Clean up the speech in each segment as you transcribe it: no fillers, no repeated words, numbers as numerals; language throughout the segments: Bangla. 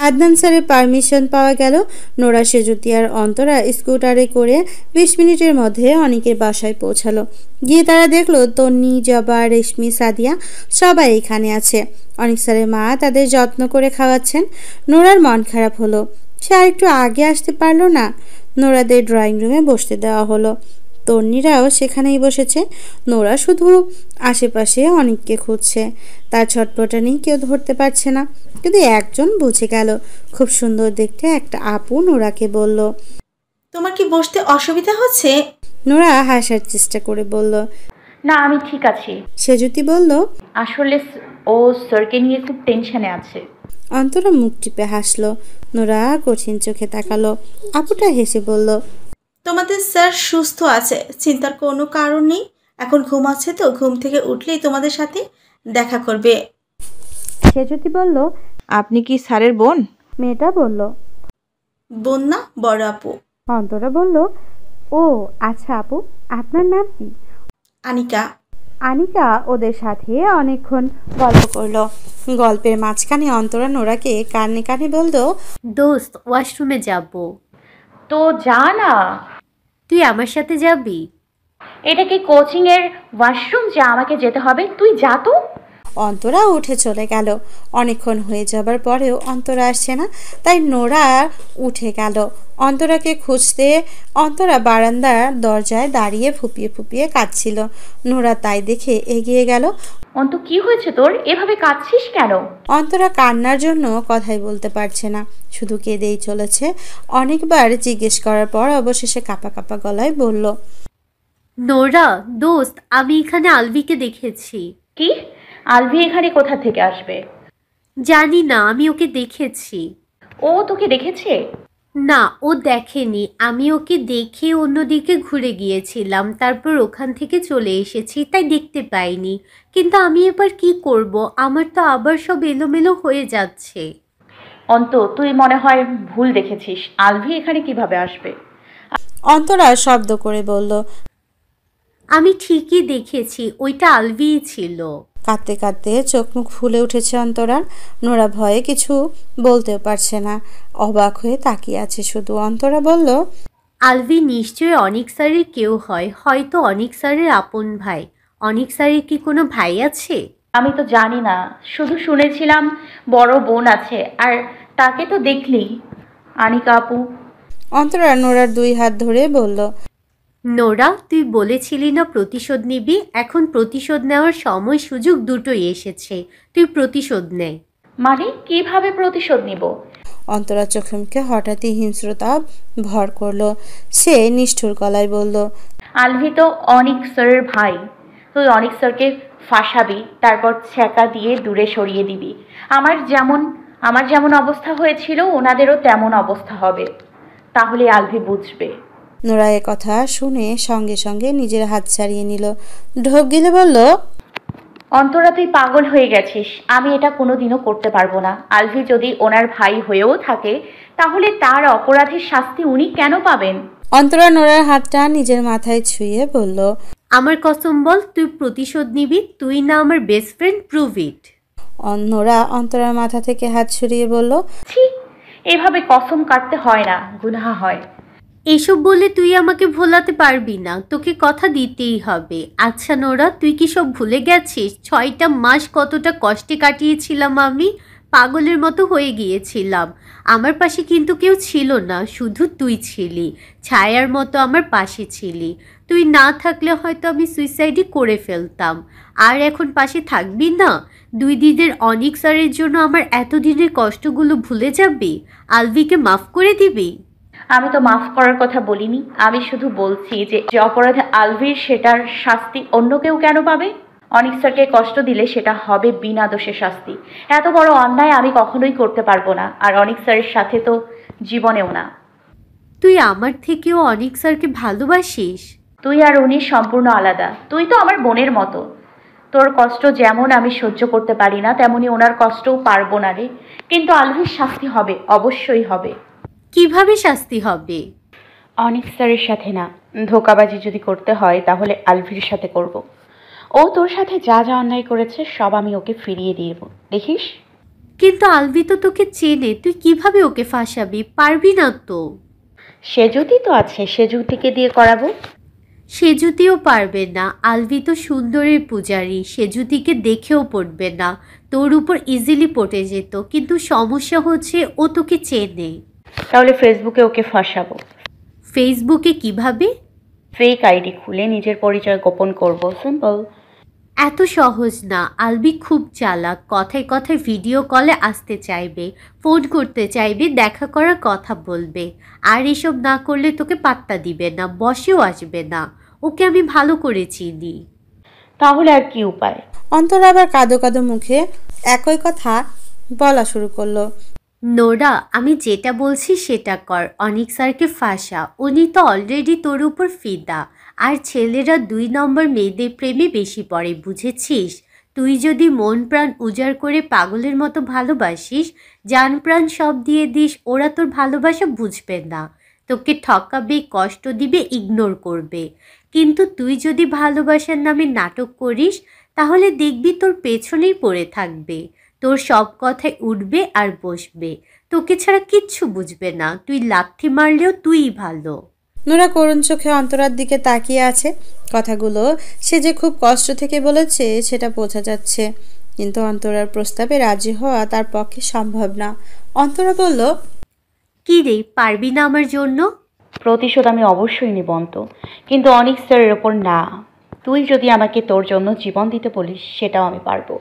আদনান স্যারের পারমিশন পাওয়া গেল। নোরা, সেজুতি আর অন্তরা স্কুটারে করে 20 মিনিটের মধ্যে অনেকের বাসায় পৌঁছালো। গিয়ে তারা দেখলো তন্নি, জবা, রেশমি, সাদিয়া সবাই এখানে আছে। অনেক স্যারের মা তাদের যত্ন করে খাওয়াচ্ছেন। নোরার মন খারাপ হলো, সে আর একটু আগে আসতে পারলো না। নোরাদের ড্রয়িং রুমে বসতে দেওয়া হলো। তন্নিরাও সেখানেই বসেছে। নোরা শুধু আশেপাশে অনেককে খুঁজছে, তার ছটপটানি কেউ ধরতে পারছে না। কিন্তু একজন বুঝে গেল। খুব সুন্দর দেখতে একটা আপু নোরাকে বলল, তোমার কি বসতে অসুবিধা হচ্ছে? নোরা হাসার চেষ্টা করে বলল, না, আমি ঠিক আছি। সেজুতি বলল, আসলে ও স্যারকে নিয়ে খুব টেনশনে আছে। অন্তরা মুখ টিপে হাসলো। নোরা কঠিন চোখে তাকালো। আপুটা হেসে বলল, তোমাদের স্যার সুস্থ আছে, চিন্তার কোনো কারণ নেই। এখন ঘুমাচ্ছে তো, ঘুম থেকে উঠলেই তোমাদের সাথে দেখা করবে। সেজুতি বলল, আপনি কি স্যারের বোন? মেয়েটা বলল। বোন না, বড় আপু। অন্তরা বলল, ও আচ্ছা আপু, আপনার নাম কি? আনিকা। আনিকা ওদের সাথে অনেকক্ষণ গল্প করলো। গল্পের মাঝখানে অন্তরা নোরাকে কানে কানে বলল, দোস্ত, ওয়াশরুমে যাব। তো যা না। তুই আমার সাথে যাবি? এটা কি কোচিং এর ওয়াশরুম যে আমাকে যেতে হবে? তুই যা তো। অন্তরা উঠে চলে গেল। অনেকক্ষণ হয়ে যাবার পরেও অন্তরা আসছে না, তাই নোরা উঠে গেল অন্তরাকে খুঁজতে। অন্তরা বারান্দার দরজায় দাঁড়িয়ে ফুপিয়ে ফুপিয়ে কাঁদছিল। নোরা তাই দেখে এগিয়ে গেল। অন্ত, কি হয়েছে তোর? এভাবে কাঁদছিস কেন? অন্তরা কান্নার জন্য কথাই বলতে পারছে না, শুধু কেঁদেই চলেছে। অনেকবার জিজ্ঞেস করার পর অবশেষে কাঁপা কাঁপা গলায় বলল, নোরা দোস্ত, আমি এখানে আলভিকে দেখেছি। কি? আলভি এখানে কোথা থেকে আসবে? জানি না, আমি ওকে দেখেছি। ও তোকে দেখেছে? না, ও দেখেনি। আমি ওকে দেখে অন্যদিকে ঘুরে গিয়েছিলাম, তারপর ওখান থেকে চলে এসেছি, তাই দেখতে পাইনি। কিন্তু আমি এবার কি করব? আমার তো আবার সব এলোমেলো হয়ে যাচ্ছে। অন্ত, তুই মনে হয় ভুল দেখেছিস। আলভি এখানে কিভাবে আসবে? অন্তরা শব্দ করে বলল। আমি ঠিকই দেখেছি, ওইটা আলভিই ছিল। কাঁদতে কাঁদতে চোখ মুখ ফুলে উঠেছে অন্তরার। নোরা ভয়ে কিছু বলতেও পারছে না, অবাক হয়ে তাকিয়ে আছে শুধু। অন্তরা বলল, আলভি নিশ্চয়ই অনিক স্যারের কেউ হয়, হয়তো অনিক স্যারের আপন ভাই। অনিক স্যারের কি কোনো ভাই আছে? আমি তো জানি না, শুধু শুনেছিলাম বড় বোন আছে, আর তাকে তো দেখলি। আনিকা আপু। অন্তরা নোরার 2 হাত ধরে বলল, নোরা, তুই বলেছিলি না প্রতিশোধ নিবি? এখন প্রতিশোধ নেওয়ার সময় সুযোগ দুটোই এসেছে, তুই প্রতিশোধ নে। মানে কিভাবে প্রতিশোধ নিব? অন্তরা চোখে মুখে হঠাৎই হিংস্রতা ভর করলো। সে নিষ্ঠুর গলায় বলল, আলভি তো অনিক স্যারের ভাই। তুই অনিক স্যারকে ফাঁসাবি, তারপর ছ্যাঁকা দিয়ে দূরে সরিয়ে দিবি। আমার যেমন অবস্থা হয়েছিল ওনাদেরও তেমন অবস্থা হবে, তাহলে আলভি বুঝবে। নোরা এ কথা শুনে সঙ্গে সঙ্গে নিজের হাত ছাড়িয়ে নিল। ঢোক গিলে বলল, অন্তরা, তুই পাগল হয়ে গেছিস। আমি এটা কোনোদিনও করতে পারবো না। আলভি যদি ওনার ভাই হয়েও থাকে, তাহলে তার অপরাধের শাস্তি উনি কেন পাবেন? অন্তরা নোরার হাতটা নিজের মাথায় ছুঁয়ে বলল, আমার কসম বল, তুই প্রতিশোধ নিবি? তুই না আমার best friend, prove it. Nora অন্তরার মাথা থেকে হাত সরিয়ে বলল, ছি, এভাবে কসম কাটতে হয় না, গুনাহ হয়। এসব বলে তুই আমাকে ভোলাতে পারবি না, তোকে কথা দিতেই হবে। আচ্ছা নোরা, তুই কি সব ভুলে গেছিস? 6টা মাস কতটা কষ্টে কাটিয়েছিলাম আমি, পাগলের মতো হয়ে গিয়েছিলাম। আমার পাশে কিন্তু কেউ ছিল না, শুধু তুই ছিলি, ছায়ার মতো আমার পাশে ছিলি। তুই না থাকলে হয়তো আমি সুইসাইডই করে ফেলতাম। আর এখন পাশে থাকবি না? 2 দিনের অনিক স্যারের জন্য আমার এতদিনের কষ্টগুলো ভুলে যাবি? আলভিকে মাফ করে দিবি? আমি তো মাফ করার কথা বলিনি। আমি শুধু বলছি যে যে অপরাধে আলভির, সেটার শাস্তি অন্য কেউ কেন পাবে? অনিক স্যারকে কষ্ট দিলে সেটা হবে বিনা দোষে শাস্তি। এত বড় অন্যায় আমি কখনোই করতে পারবো না, আর অনিক স্যারের সাথে তো জীবনেও না। তুই আমার থেকেও অনিক স্যারকে ভালোবাসিস? তুই আর উনি সম্পূর্ণ আলাদা। তুই তো আমার বোনের মতো। তোর কষ্ট যেমন আমি সহ্য করতে পারি না, তেমনি ওনার কষ্টও পারবো না রে। কিন্তু আলভির শাস্তি হবে, অবশ্যই হবে। কিভাবে শাস্তি হবে? অনিক স্যারের সাথে না, ধোঁকাবাজি যদি করতে হয় তাহলে আলভির সাথে করব। ও তোর সাথে যা যা অন্যায় করেছে সব আমি ওকে ফিরিয়ে দিয়ে দেব, দেখিস। কিন্তু আলভি তো তোকে চেনে, তুই কিভাবে ওকে ফাঁসাবি? পারবি না তো। সেজুতি তো আছে, সেজুতিকে দিয়ে করাবো। সেজুতিও পারবে না, আলভি তো সুন্দরের পূজারী, সেজুতিকে দেখেও পড়বে না, তোর উপর ইজিলি পটে যেত। কিন্তু সমস্যা হচ্ছে ও তোকে চেনে। তাহলে ফেসবুকে ওকে ফাঁসাবো। ফেসবুকে কিভাবে? ফেক আইডি খুলে নিজের পরিচয় গোপন করব, সিম্পল। এত সহজ না, আলবি খুব চালাক। কথায় কথায় ভিডিও কলে আসতে চাইবে, ফোন করতে চাইবে, দেখা করার কথা বলবে। আর এসব না করলে তোকে পাত্তা দিবে না, বসেও আসবে না। ওকে আমি ভালো করে চিনি। তাহলে আর কি উপায়? অন্তরা আবার কাঁদো কাঁদো মুখে একই কথা বলা শুরু করলো। নোরা, আমি যেটা বলছি সেটা কর। অনিক স্যারকে ফাঁসা, উনি তো অলরেডি তোর উপর ফিদা। আর ছেলেরা 2 নম্বর মেয়েদের প্রেমে বেশি পড়ে, বুঝেছিস? তুই যদি মন প্রাণ উজাড় করে পাগলের মতো ভালোবাসিস, জান প্রাণ সব দিয়ে দিস, ওরা তোর ভালোবাসা বুঝবে না, তোকে ঠকাবে, কষ্ট দিবে, ইগনোর করবে। কিন্তু তুই যদি ভালোবাসার নামে নাটক করিস, তাহলে দেখবি তোর পেছনেই পড়ে থাকবে, তোর সব কথায় উঠবে আর বসবে, তোকে ছাড়া কিচ্ছু বুঝবে না। তুই লাথি মারলেও তুই ভালো। নোরা করুণ চোখে অন্তরার দিকে তাকিয়ে আছে। কথাগুলো সে যে খুব কষ্ট থেকে বলেছে সেটা বোঝা যাচ্ছে, কিন্তু অন্তরার প্রস্তাবে রাজি হওয়া তার পক্ষে সম্ভব না। অন্তরা বলল, কি রে, পারবি না আমার জন্য? প্রতিশোধ আমি অবশ্যই নিব অন্ত, কিন্তু অনিক স্যারের ওপর না। তুই যদি আমাকে তোর জন্য জীবন দিতে বলিস সেটাও আমি পারবো,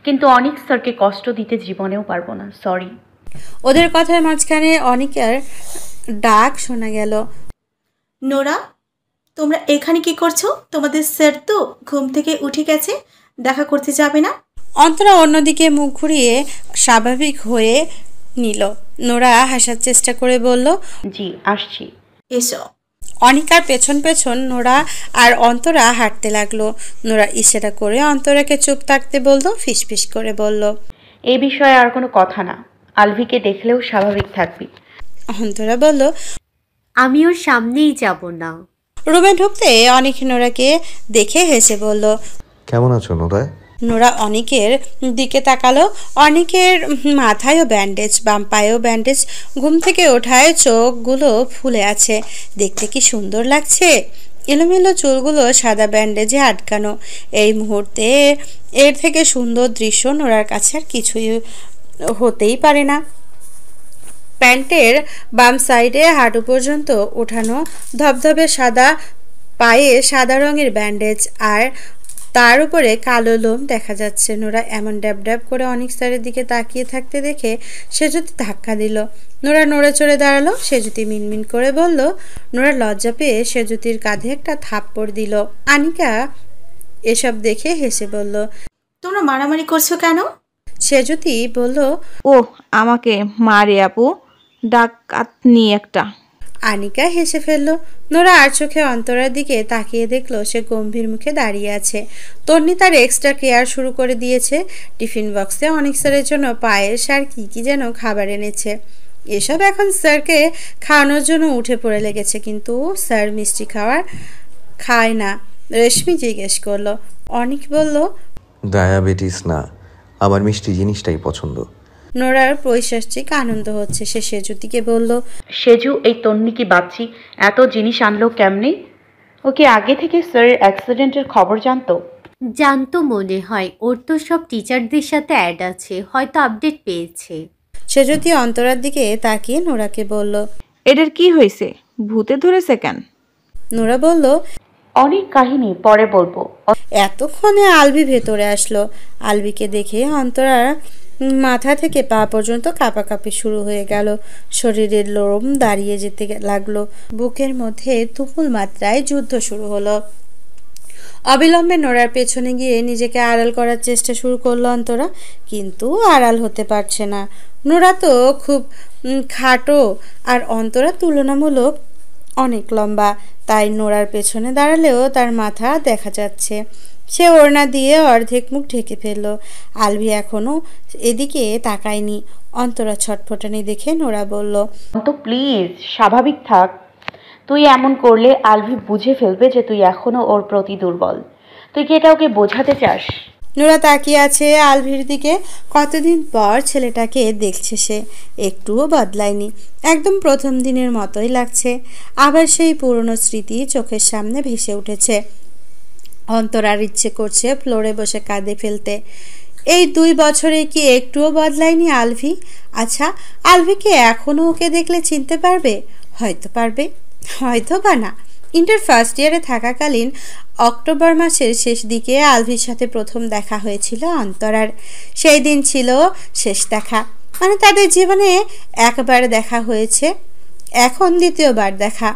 কিন্তু অনিক স্যারকে কষ্ট দিতে জীবনেও পারবো না, সরি। ওদের কথার মাঝখানে অনিকের ডাক শোনা গেল। নোরা, তোমরা এখানে কি করছো? তোমাদের স্যার তো ঘুম থেকে উঠে গেছে, দেখা করতে যাবে না? অন্তরা অন্যদিকে মুখ ঘুরিয়ে স্বাভাবিক হয়ে নিল। নোরা হাসার চেষ্টা করে বলল, জি আসছি। এসো। অনিকার পেছন পেছন নোরা আর অন্তরা হাঁটতে লাগলো। নোরা ইশারা করে অন্তরাকে চুপ থাকতে বলল, ফিসফিস করে বলল, এই বিষয়ে আর কোনো কথা না, আলভিকে দেখলেও স্বাভাবিক থাকবি। অন্তরা বলল, আমি ওর সামনেই যাব না। রুমে ঢুকতে অনিক নোরাকে দেখে হেসে বলল, কেমন আছো নোরা? নোরা অনিকের দিকে তাকালো। অনিকের মাথায়ও ব্যান্ডেজ, বাম পায়েও ব্যান্ডেজ। ঘুম থেকে ওঠায় চোখগুলো ফুলে আছে, দেখতে কি সুন্দর লাগছে। এলোমেলো চুলগুলো সাদা ব্যান্ডেজে আটকানো। এই মুহূর্তে এর থেকে সুন্দর দৃশ্য নোরার কাছে আর কিছুই হতেই পারে না। প্যান্টের বাম সাইডে হাঁটু পর্যন্ত ওঠানো ধবধবে সাদা, পায়ে সাদা রঙের ব্যান্ডেজ, আর তার উপরে কালো লোম দেখা যাচ্ছে। নোরা এমন ড্যাব ড্যাব করে অনিক স্যারের দিকে তাকিয়ে থাকতে দেখে সেজুতি ধাক্কা দিল। নোরা নড়ে চড়ে দাঁড়ালো। সেজুতি মিনমিন করে বলল। নোরা লজ্জা পেয়ে সেজুতির কাঁধে একটা থাপ্পড় দিল। আনিকা এসব দেখে হেসে বলল, তোমরা মারামারি করছো কেন? সেজুতি বলল, ও আমাকে মারে আপু, ডাকাতনি একটা। আনিকা হেসে ফেলল। নোরা আর চোখে অন্তরার দিকে তাকিয়ে দেখলো সে গম্ভীর মুখে দাঁড়িয়ে আছে। তন্নি তার এক্সট্রা কেয়ার শুরু করে দিয়েছে। টিফিন বক্সে অনেক স্যারের জন্য পায়েস আর কি যেন খাবার এনেছে। এসব এখন স্যারকে খাওয়ানোর জন্য উঠে পড়ে লেগেছে, কিন্তু স্যার মিষ্টি খায় না। রেশমি জিজ্ঞেস করলো। অনিক বলল, ডায়াবেটিস না, আমার মিষ্টি জিনিসটাই পছন্দ। নোরার পৈশাচিক আনন্দ হচ্ছে। সে সেজুতিকে বলল, সেজু, এই তন্নি কি বাচ্চি এত জিনিস আনলো কেমনে? ওকে আগে থেকে স্যারের অ্যাক্সিডেন্টের খবর জানতো? জানতো মনে হয়, ওর তো সব টিচারদের সাথে অ্যাড আছে, হয়তো আপডেট পেয়েছে। সেজুতি অন্তরার দিকে তাকিয়ে নোরাকে বলল, এটার কি হয়েছে, ভূতে ধরেছে কেন? নোরা বলল, অনেক কাহিনী পরে বলবো। এতক্ষণে আলবি ভেতরে আসলো। আলবিকে দেখে অন্তরার মাথা থেকে পা পর্যন্ত কাঁপাকাঁপি শুরু হয়ে গেল। শরীরের লোম দাঁড়িয়ে যেতে লাগলো। বুকের মধ্যে তুমুল মাত্রায় যুদ্ধ শুরু হলো। অবিলম্বে নোরার পেছনে গিয়ে নিজেকে আড়াল করার চেষ্টা শুরু করলো অন্তরা, কিন্তু আড়াল হতে পারছে না। নোরা তো খুব খাটো আর অন্তরা তুলনামূলক অনেক লম্বা, তাই নোরার পেছনে দাঁড়ালেও তার মাথা দেখা যাচ্ছে। সে ওড়না দিয়ে অর্ধেক মুখ ঢেকে ফেলল। আলভি এখনো এদিকে তাকায়নি। অন্তরা ছটফটানি দেখে নোরা বলল, তো প্লিজ স্বাভাবিক থাক। তুই এমন করলে আলভি বুঝে ফেলবে যে তুই এখনো ওর প্রতি দুর্বল। তুই কি এটা ওকে বোঝাতে চাস? নোরা তাকিয়ে আছে আলভির দিকে। কতদিন পর ছেলেটাকে দেখছে সে, একটুও বদলায়নি, একদম প্রথম দিনের মতোই লাগছে। আবার সেই পুরনো স্মৃতি চোখের সামনে ভেসে উঠেছে। অন্তরার ইচ্ছে করছে ফ্লোরে বসে কাঁদে ফেলতে। এই 2 বছরে কি একটুও বদলায়নি আলভি? আচ্ছা, আলভিকে এখনও ওকে দেখলে চিনতে পারবে? হয়তো পারবে, হয়তো বা না। ইন্টার ফার্স্ট ইয়ারে থাকাকালীন অক্টোবর মাসের শেষ দিকে আলভির সাথে প্রথম দেখা হয়েছিল অন্তরার। সেই দিন ছিল শেষ দেখা, মানে তাদের জীবনে একবার দেখা হয়েছে, এখন দ্বিতীয়বার দেখা।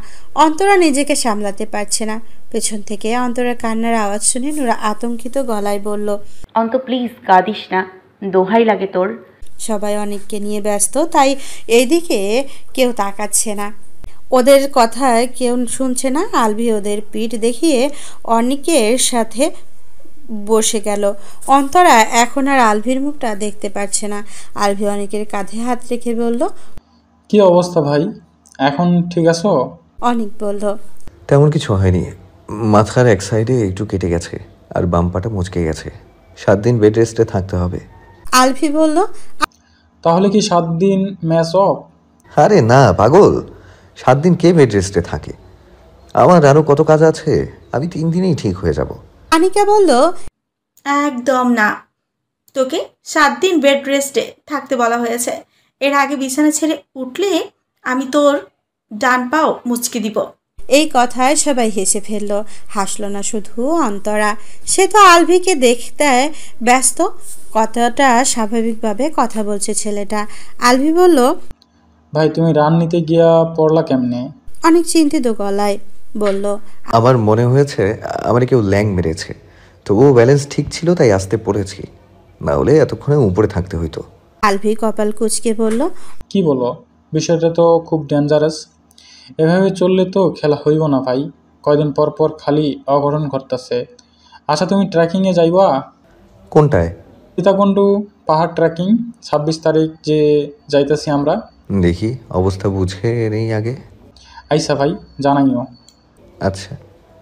অন্তরা নিজেকে সামলাতে পারছে না। পেছন থেকে অন্তরার কান্নার আওয়াজ শুনে নোরা আতঙ্কিত গলায় বলল, অন্ত প্লিজ কাঁদিস না, দোহাই লাগে তোর। সবাই অনেককে নিয়ে ব্যস্ত, তাই এইদিকে কেউ তাকাচ্ছে না, ওদের কথা কেউ শুনছে না। আলভি ওদের পিঠ দেখিয়ে অনেকের সাথে বসে গেল। অন্তরা এখন আর আলভির মুখটা দেখতে পারছে না। আলভি অনেকের কাঁধে হাত রেখে বলল, কি অবস্থা ভাই, এখন ঠিক আছো? অনেক বলল, তেমন কিছু হয়নি, মাথার এক সাইডে একটু কেটে গেছে আর বাম পাটা মুচকে গেছে। 7 দিন বেড রেস্টে থাকতে হবে। আলভি বলল, তাহলে কি 7 দিন ম্যাচ অফ? আরে না পাগল, 7 দিন কে বেড রেস্টে থাকে? আমার আরও কত কাজ আছে, আমি 3 দিনেই ঠিক হয়ে যাব। আনিকা বলল, একদম না, তোকে 7 দিন বেড রেস্টে থাকতে বলা হয়েছে। এর আগে বিছানা ছেড়ে উঠলে আমি তোর ডান পাও মুচকে দিব। এই কথায় সবাই হেসে ফেলল। হাসলো না শুধু অন্তরা, সে তো আলভিকে দেখতে ব্যস্ত। কতটা স্বাভাবিকভাবে কথা বলছে ছেলেটা। আলভি বলল, ভাই তুমি রান নিতে গিয়া পড়লা কেমনে? অনেক চিন্তিত গলায় বলল, আমার মনে হয়েছে আমার কেউ ল্যাং মেরেছে, তবুও ব্যালেন্স ঠিক ছিল তাই আসতে পড়েছি, না হলে এতক্ষণে উপরে থাকতে হইতো। আলভি কপাল কুঁচকে বলল, কি বলো, বিষয়টা তো খুব ডেঞ্জারাস। এভাবে চললে তো খেলা হইব না ভাই, কয়দিন পর পর খালি অঘটন ঘটতেছে। আচ্ছা তুমি ট্রেকিংয়ে যাইবা? কোনটায়? সীতাকুণ্ড পাহাড় ট্রেকিং 26 তারিখ যে যাইতেছি আমরা। দেখি অবস্থা বুঝে নেই আগে। আইসা ভাই, জানাইও। আচ্ছা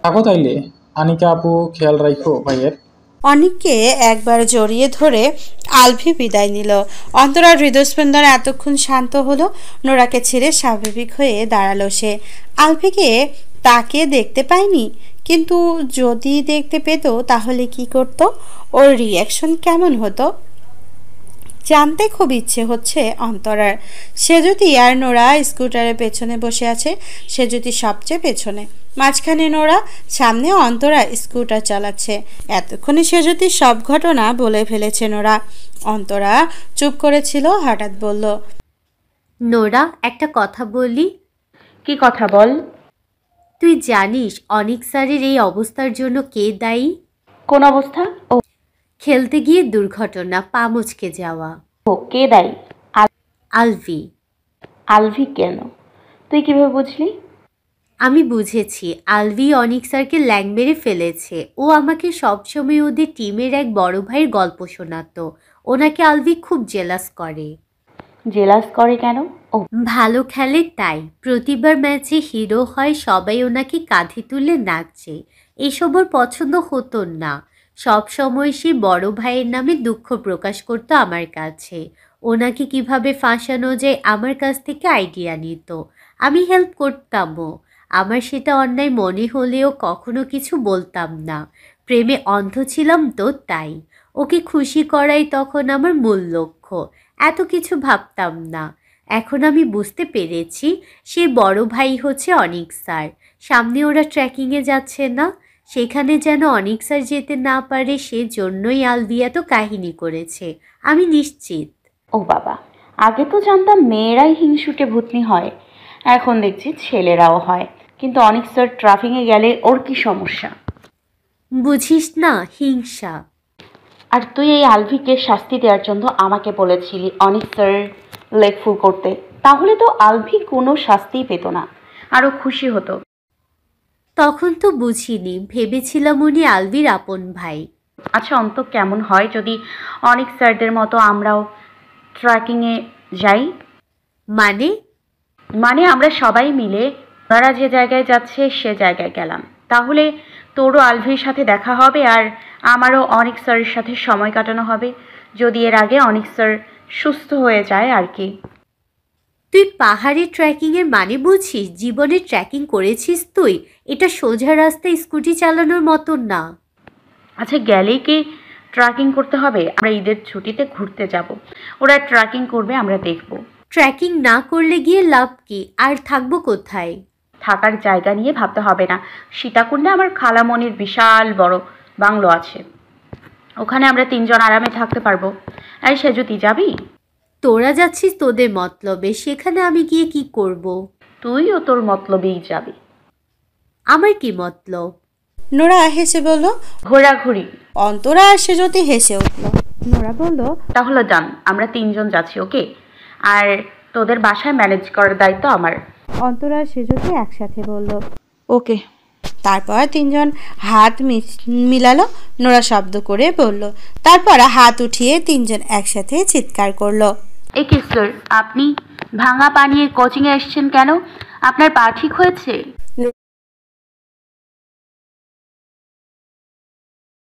থাকো তাইলে, আনিকা আপু খেয়াল রাখো ভাইয়ের। অনেককে একবার জড়িয়ে ধরে আলভি বিদায় নিল। অন্তরার হৃদস্পন্দন এতক্ষণ শান্ত হলো। নোরাকে ছেড়ে স্বাভাবিক হয়ে দাঁড়ালো সে। আলভিকে তাকে দেখতে পায়নি, কিন্তু যদি দেখতে পেত তাহলে কি করত? ওর রিয়াকশন কেমন হতো জানতে খুব ইচ্ছে হচ্ছে অন্তরার। সে যদি আর নোরা স্কুটারের পেছনে বসে আছে, সে যদি সবচেয়ে পেছনে, মাঝখানে নোরা, সামনে অন্তরা স্কুটার চালাচ্ছে, এতক্ষণে সে যদি সব ঘটনা বলে ফেলেছে নোরা। অন্তরা চুপ করেছিল, হঠাৎ বলল, নোরা, একটা কথা বলি। কি কথা বল। তুই জানিস অনিক স্যারের এই অবস্থার জন্য কে দায়ী? কোন অবস্থা? ও খেলতে গিয়ে দুর্ঘটনা, পা মুচকে যাওয়া। ও কে দায়ী? আলভি। আলভি কেন? তুই কিভাবে বুঝলি? আমি বুঝেছি, আলভি অনিক স্যারকে ল্যাং মেরে ফেলেছে। ও আমাকে সবসময় ওদের টিমের এক বড় ভাইয়ের গল্প শোনাতো। ওনাকে আলভি খুব জেলাস করে। জেলাস করে কেন? ও ভালো খেলে তাই। প্রতিবার ম্যাচে হিরো হয়, সবাই ওনাকে কাঁধে তুলে নাচছে। এসব ওর পছন্দ হতো না। সব সময় সে বড় ভাইয়ের নামে দুঃখ প্রকাশ করতো আমার কাছে। ওনাকে কিভাবে ফাঁসানো যায় আমার কাছ থেকে আইডিয়া নিত। আমি হেল্প করতামও। আমার সেটা অন্যায় মনে হলেও কখনো কিছু বলতাম না। প্রেমে অন্ধ ছিলাম তো তাই। ওকে খুশি করাই তখন আমার মূল লক্ষ্য। এত কিছু ভাবতাম না। এখন আমি বুঝতে পেরেছি সে বড় ভাই হচ্ছে অনিক স্যার। সামনে ওরা ট্রেকিংয়ে যাচ্ছে না, সেখানে যেন অনিক স্যার যেতে না পারে, সেজন্যই আলভি এত কাহিনী করেছে, আমি নিশ্চিত। ও বাবা, আগে তো জানতাম মেয়েরাই হিংসুটে ভূতনি হয়, এখন দেখছি ছেলেরাও হয়। কিন্তু অনিক স্যার ট্রাফিংয়ে গেলে ওর কি সমস্যা? বুঝিস না, হিংসা। আর তুই এই আলভিকে শাস্তি দেওয়ার জন্য আমাকে বলেছিলি অনিক স্যার লেগ ফুল করতে, তাহলে তো আলভি কোনো শাস্তিই পেত না, আরও খুশি হতো। তখন তো বুঝিনি, ভেবেছিলাম উনি আলভির আপন ভাই। আচ্ছা অন্ত, কেমন হয় যদি অনিক স্যারদের মতো আমরাও ট্রেকিংয়ে যাই? মানে আমরা সবাই মিলে ওনারা যে জায়গায় যাচ্ছে সে জায়গায় গেলাম, তাহলে তোরও আলভির সাথে দেখা হবে আর আমারও অনিক স্যারের সাথে সময় কাটানো হবে, যদি এর আগে অনিক স্যার সুস্থ হয়ে যায় আর কি। তুই পাহাড়ে ট্রেকিংয়ের মানে বুঝিস? জীবনে ট্রেকিং করেছিস তুই? এটা সোজা রাস্তায় স্কুটি চালানোর মতন না। আচ্ছা, গেলেই কি ট্রেকিং করতে হবে? আমরা ঈদের ছুটিতে ঘুরতে যাব, ওরা ট্রেকিং করবে, আমরা দেখব। ট্রেকিং না করলে গিয়ে লাভ কি? আর থাকবো কোথায়? থাকার জায়গা নিয়ে ভাবতে হবে না। সীতাকুণ্ডে আমার খালামণির বিশাল বড় বাংলো আছে, ওখানে আমরা 3 জন আরামে থাকতে পারবো। এই সেজুতি, যাবি? তোরা যাচ্ছিস তোদের মতলবে, সেখানে আমি গিয়ে কি করব? তুইও তোর মতলবেই যাবি। আমার কি মতলব? নোরা হেসে বলল। ঘোরাঘুরি। অন্তরা আর সেজতি হেসে উঠল। নোরা বলল, তাহলে ডান, আমরা 3 জন যাচ্ছি, ওকে? আর তোদের বাসায় ম্যানেজ করার দায়িত্ব আমার। অন্তরা আর সেজতি একসাথে বলল, ওকে। তারপর 3 জন হাত মিলালো। নোরা শব্দ করে বলল, তারপর হাত উঠিয়ে 3 জন একসাথে চিৎকার করলো। এ কি স্যার, আপনি ভাঙা পানিয়ে কোচিংয়ে এসেছেন কেন? আপনার পা ঠিক হয়েছে?